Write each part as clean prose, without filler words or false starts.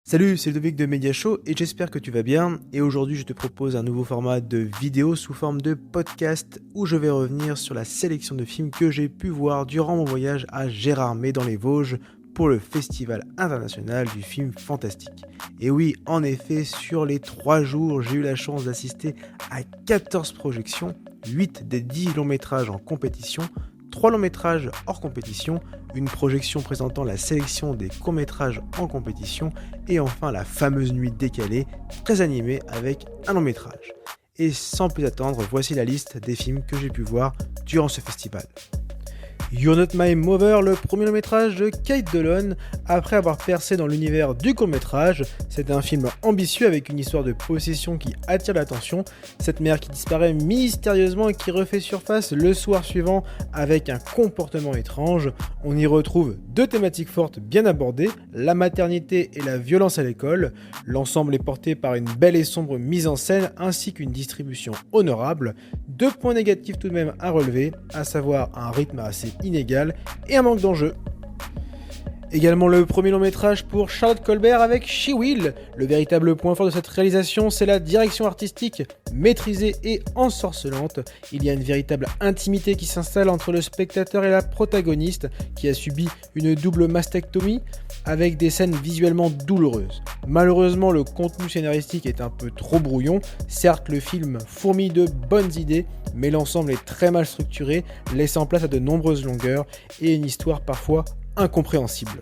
Salut, c'est Ludovic de Mediashow et j'espère que tu vas bien. Et aujourd'hui, je te propose un nouveau format de vidéo sous forme de podcast où je vais revenir sur la sélection de films que j'ai pu voir durant mon voyage à Gérardmer dans les Vosges pour le Festival international du film fantastique. Et oui, en effet, sur les 3 jours, j'ai eu la chance d'assister à 14 projections, 8 des 10 longs métrages en compétition, 3 longs métrages hors compétition, une projection présentant la sélection des courts métrages en compétition et enfin la fameuse nuit décalée, très animée avec un long métrage. Et sans plus attendre, voici la liste des films que j'ai pu voir durant ce festival. You're Not My Mother, le premier long métrage de Kate Dolan, après avoir percé dans l'univers du court métrage. C'est un film ambitieux avec une histoire de possession qui attire l'attention. Cette mère qui disparaît mystérieusement et qui refait surface le soir suivant avec un comportement étrange. On y retrouve 2 thématiques fortes bien abordées, la maternité et la violence à l'école. L'ensemble est porté par une belle et sombre mise en scène ainsi qu'une distribution honorable. 2 points négatifs tout de même à relever, à savoir un rythme assez inégal et un manque d'enjeu. Également le premier long métrage pour Charlotte Colbert avec She Will. Le véritable point fort de cette réalisation, c'est la direction artistique, maîtrisée et ensorcelante. Il y a une véritable intimité qui s'installe entre le spectateur et la protagoniste, qui a subi une double mastectomie, avec des scènes visuellement douloureuses. Malheureusement, le contenu scénaristique est un peu trop brouillon. Certes, le film fourmille de bonnes idées, mais l'ensemble est très mal structuré, laissant place à de nombreuses longueurs et une histoire parfois incompréhensible.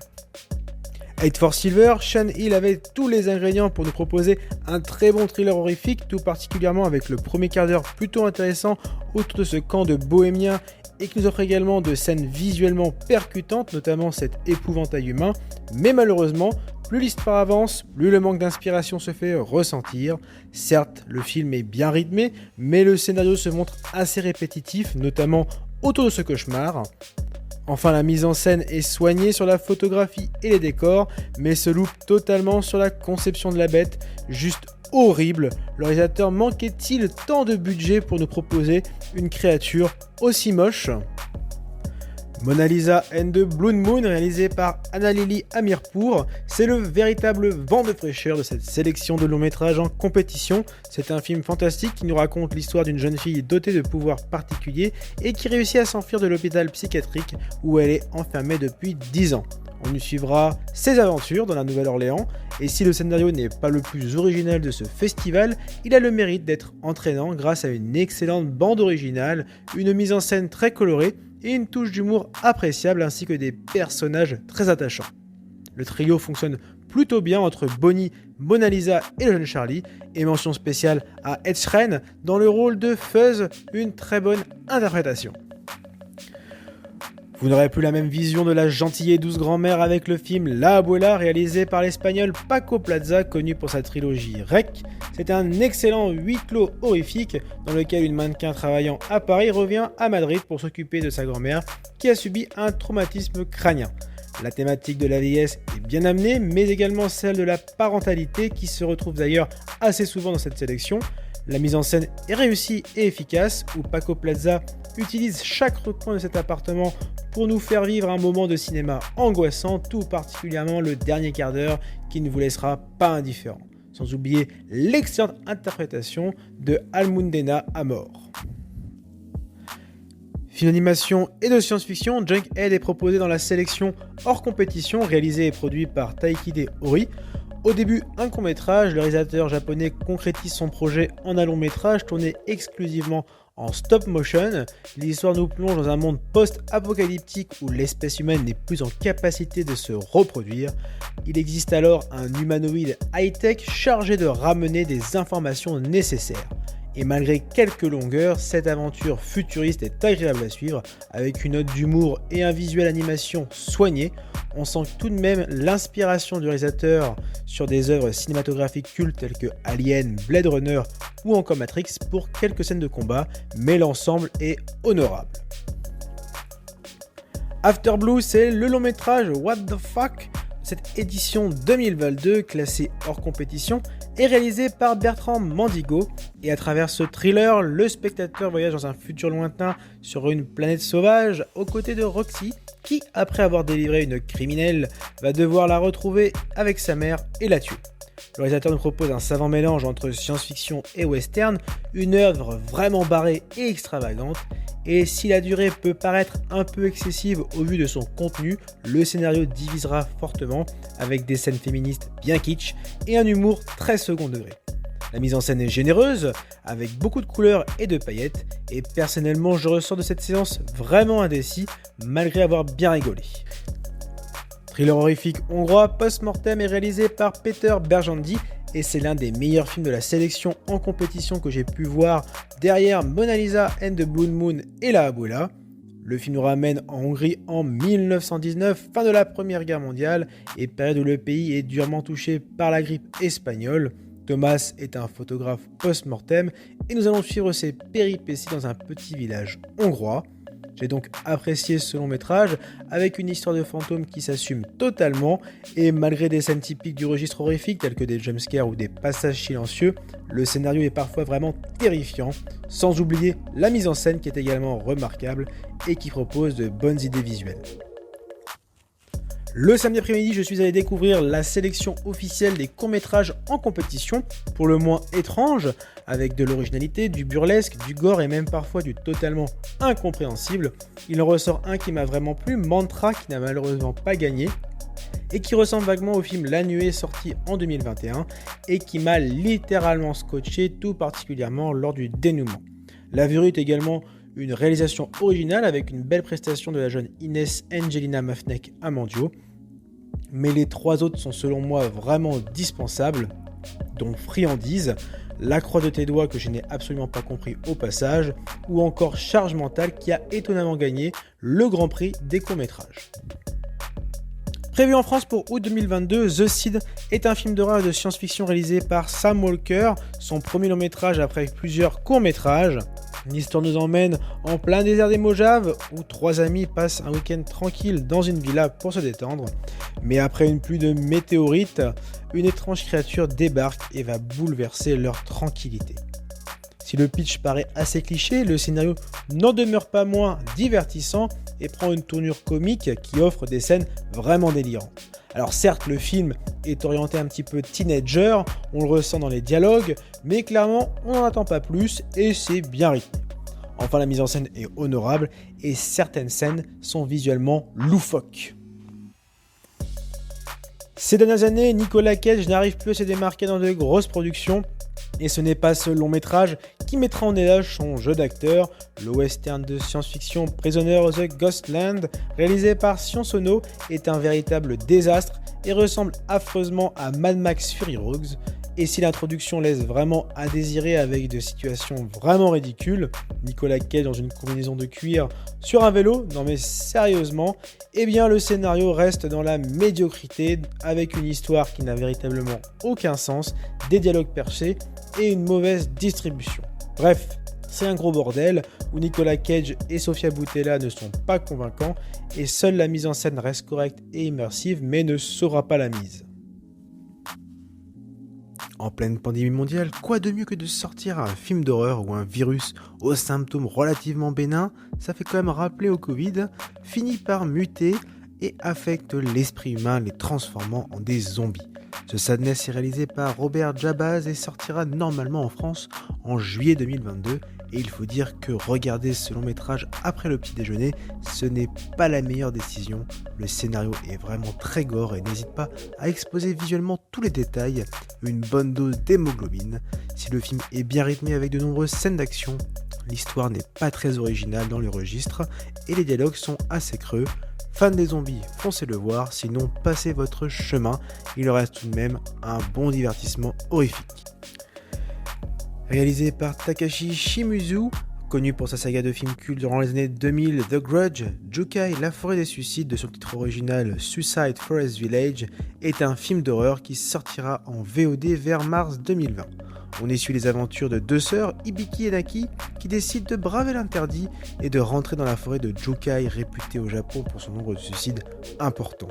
Hate for Silver, Sean Hill avait tous les ingrédients pour nous proposer un très bon thriller horrifique, tout particulièrement avec le premier quart d'heure plutôt intéressant autour de ce camp de bohémiens et qui nous offre également de scènes visuellement percutantes, notamment cet épouvantail humain, mais malheureusement, plus l'histoire avance, plus le manque d'inspiration se fait ressentir. Certes, le film est bien rythmé, mais le scénario se montre assez répétitif, notamment autour de ce cauchemar. Enfin, la mise en scène est soignée sur la photographie et les décors, mais se loupe totalement sur la conception de la bête, juste horrible. Le réalisateur manquait-il tant de budget pour nous proposer une créature aussi moche ? Mona Lisa and the Blood Moon, réalisé par Annalili Amirpour, c'est le véritable vent de fraîcheur de cette sélection de longs métrages en compétition. C'est un film fantastique qui nous raconte l'histoire d'une jeune fille dotée de pouvoirs particuliers et qui réussit à s'enfuir de l'hôpital psychiatrique où elle est enfermée depuis 10 ans. On y suivra ses aventures dans la Nouvelle-Orléans, et si le scénario n'est pas le plus original de ce festival, il a le mérite d'être entraînant grâce à une excellente bande originale, une mise en scène très colorée et une touche d'humour appréciable ainsi que des personnages très attachants. Le trio fonctionne plutôt bien entre Bonnie, Mona Lisa et le jeune Charlie, et mention spéciale à Ed Sheeran dans le rôle de Fuzz, une très bonne interprétation. Vous n'aurez plus la même vision de la gentille et douce grand-mère avec le film La Abuela, réalisé par l'espagnol Paco Plaza, connu pour sa trilogie REC. C'est un excellent huis clos horrifique dans lequel une mannequin travaillant à Paris revient à Madrid pour s'occuper de sa grand-mère qui a subi un traumatisme crânien. La thématique de la vieillesse est bien amenée, mais également celle de la parentalité qui se retrouve d'ailleurs assez souvent dans cette sélection. La mise en scène est réussie et efficace, où Paco Plaza utilise chaque recoin de cet appartement pour nous faire vivre un moment de cinéma angoissant, tout particulièrement le dernier quart d'heure qui ne vous laissera pas indifférent. Sans oublier l'excellente interprétation de Almudena Amor. Film d'animation et de science-fiction, Junkhead est proposé dans la sélection hors compétition, réalisé et produit par Taikide Ori. Au début, un court-métrage, le réalisateur japonais concrétise son projet en un long-métrage tourné exclusivement en stop-motion. L'histoire nous plonge dans un monde post-apocalyptique où l'espèce humaine n'est plus en capacité de se reproduire. Il existe alors un humanoïde high-tech chargé de ramener des informations nécessaires. Et malgré quelques longueurs, cette aventure futuriste est agréable à suivre, avec une note d'humour et un visuel animation soigné. On sent tout de même l'inspiration du réalisateur sur des œuvres cinématographiques cultes telles que Alien, Blade Runner ou encore Matrix pour quelques scènes de combat, mais l'ensemble est honorable. After Blue, c'est le long métrage What the Fuck. Cette édition 2022, classée hors compétition, est réalisée par Bertrand Mandigo et à travers ce thriller, le spectateur voyage dans un futur lointain sur une planète sauvage aux côtés de Roxy qui, après avoir délivré une criminelle, va devoir la retrouver avec sa mère et la tuer. Le réalisateur nous propose un savant mélange entre science-fiction et western, une œuvre vraiment barrée et extravagante. Et si la durée peut paraître un peu excessive au vu de son contenu, le scénario divisera fortement avec des scènes féministes bien kitsch et un humour très second degré. La mise en scène est généreuse, avec beaucoup de couleurs et de paillettes, et personnellement je ressors de cette séance vraiment indécis, malgré avoir bien rigolé. Thriller horrifique hongrois, Post-Mortem est réalisé par Peter Berjandy et c'est l'un des meilleurs films de la sélection en compétition que j'ai pu voir derrière Mona Lisa and the Blue Moon et La Abuela. Le film nous ramène en Hongrie en 1919, fin de la Première Guerre mondiale et période où le pays est durement touché par la grippe espagnole. Thomas est un photographe post-mortem et nous allons suivre ses péripéties dans un petit village hongrois. J'ai donc apprécié ce long métrage avec une histoire de fantôme qui s'assume totalement et malgré des scènes typiques du registre horrifique telles que des jumpscares ou des passages silencieux, le scénario est parfois vraiment terrifiant, sans oublier la mise en scène qui est également remarquable et qui propose de bonnes idées visuelles. Le samedi après-midi, je suis allé découvrir la sélection officielle des courts-métrages en compétition, pour le moins étrange, avec de l'originalité, du burlesque, du gore et même parfois du totalement incompréhensible. Il en ressort un qui m'a vraiment plu, Mantra, qui n'a malheureusement pas gagné, et qui ressemble vaguement au film La Nuée sorti en 2021, et qui m'a littéralement scotché, tout particulièrement lors du dénouement. La Verrue est également une réalisation originale avec une belle prestation de la jeune Inès Angelina Mafnek Amandio, mais les trois autres sont selon moi vraiment dispensables, dont Friandise, La Croix de tes doigts que je n'ai absolument pas compris au passage, ou encore Charge mentale qui a étonnamment gagné le Grand Prix des courts-métrages. Prévu en France pour août 2022, The Seed est un film d'horreur et de science-fiction réalisé par Sam Walker, son premier long métrage après plusieurs courts-métrages. L'histoire nous emmène en plein désert des Mojaves où trois amis passent un week-end tranquille dans une villa pour se détendre. Mais après une pluie de météorites, une étrange créature débarque et va bouleverser leur tranquillité. Si le pitch paraît assez cliché, le scénario n'en demeure pas moins divertissant et prend une tournure comique qui offre des scènes vraiment délirantes. Alors certes, le film est orienté un petit peu teenager, on le ressent dans les dialogues, mais clairement, on n'en attend pas plus et c'est bien rythmé. Enfin, la mise en scène est honorable et certaines scènes sont visuellement loufoques. Ces dernières années, Nicolas Cage n'arrive plus à se démarquer dans de grosses productions. Et ce n'est pas ce long métrage qui mettra en éloge son jeu d'acteur. Le western de science-fiction Prisoner of the Ghostland, réalisé par Sion Sono, est un véritable désastre et ressemble affreusement à Mad Max Fury Rogues. Et si l'introduction laisse vraiment à désirer avec des situations vraiment ridicules, Nicolas Cage dans une combinaison de cuir sur un vélo, non mais sérieusement, eh bien le scénario reste dans la médiocrité avec une histoire qui n'a véritablement aucun sens, des dialogues perchés et une mauvaise distribution. Bref, c'est un gros bordel où Nicolas Cage et Sofia Boutella ne sont pas convaincants et seule la mise en scène reste correcte et immersive mais ne saura pas la mise. En pleine pandémie mondiale, quoi de mieux que de sortir un film d'horreur où un virus aux symptômes relativement bénins, ça fait quand même rappeler au Covid, finit par muter et affecte l'esprit humain, les transformant en des zombies. Ce Sadness est réalisé par Robert Jabaz et sortira normalement en France en juillet 2022. Et il faut dire que regarder ce long métrage après le petit déjeuner, ce n'est pas la meilleure décision. Le scénario est vraiment très gore et n'hésite pas à exposer visuellement tous les détails, une bonne dose d'hémoglobine. Si le film est bien rythmé avec de nombreuses scènes d'action, l'histoire n'est pas très originale dans le registre et les dialogues sont assez creux. Fans des zombies, foncez le voir, sinon passez votre chemin, il reste tout de même un bon divertissement horrifique. Réalisé par Takashi Shimizu, connu pour sa saga de films cultes durant les années 2000, The Grudge, Jukai, La Forêt des Suicides, de son titre original Suicide Forest Village, est un film d'horreur qui sortira en VOD vers mars 2020. On y suit les aventures de deux sœurs, Hibiki et Naki, qui décident de braver l'interdit et de rentrer dans la forêt de Jukai, réputée au Japon pour son nombre de suicides important.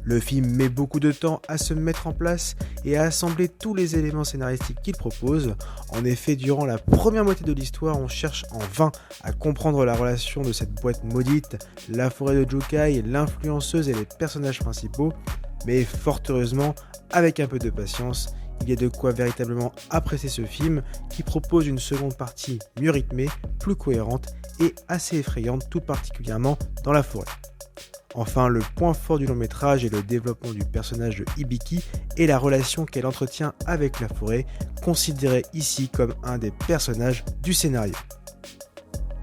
Le film met beaucoup de temps à se mettre en place et à assembler tous les éléments scénaristiques qu'il propose. En effet, durant la première moitié de l'histoire, on cherche en vain à comprendre la relation de cette boîte maudite, la forêt de Jukai, l'influenceuse et les personnages principaux. Mais fort heureusement, avec un peu de patience, il y a de quoi véritablement apprécier ce film qui propose une seconde partie mieux rythmée, plus cohérente et assez effrayante, tout particulièrement dans la forêt. Enfin, le point fort du long métrage est le développement du personnage de Hibiki et la relation qu'elle entretient avec la forêt, considérée ici comme un des personnages du scénario.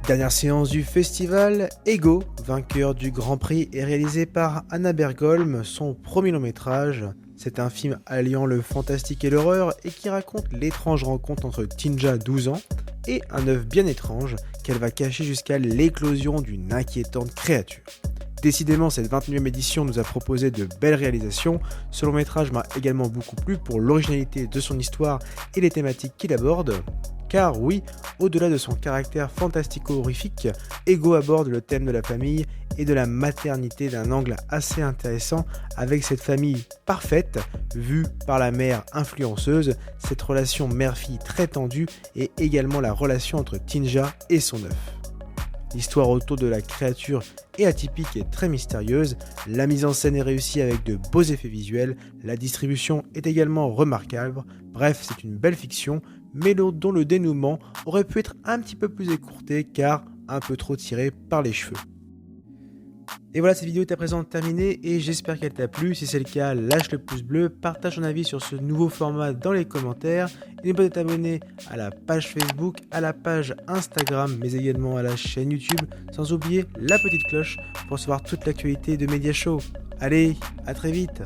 Dernière séance du festival, Ego, vainqueur du Grand Prix, est réalisé par Anna Bergholm, son premier long métrage. C'est un film alliant le fantastique et l'horreur et qui raconte l'étrange rencontre entre Tinja, 12 ans, et un œuf bien étrange qu'elle va cacher jusqu'à l'éclosion d'une inquiétante créature. Décidément, cette 29e édition nous a proposé de belles réalisations. Ce long métrage m'a également beaucoup plu pour l'originalité de son histoire et les thématiques qu'il aborde. Car oui, au-delà de son caractère fantastico-horrifique, Ego aborde le thème de la famille et de la maternité d'un angle assez intéressant avec cette famille parfaite, vue par la mère influenceuse, cette relation mère-fille très tendue et également la relation entre Tinja et son œuf. L'histoire autour de la créature est atypique et très mystérieuse, la mise en scène est réussie avec de beaux effets visuels, la distribution est également remarquable, bref c'est une belle fiction, mais dont le dénouement aurait pu être un petit peu plus écourté car un peu trop tiré par les cheveux. Et voilà, cette vidéo est à présent terminée et j'espère qu'elle t'a plu. Si c'est le cas, lâche le pouce bleu, partage ton avis sur ce nouveau format dans les commentaires. Et n'oublie pas de t'abonner à la page Facebook, à la page Instagram, mais également à la chaîne YouTube, sans oublier la petite cloche pour recevoir toute l'actualité de Media Show. Allez, à très vite!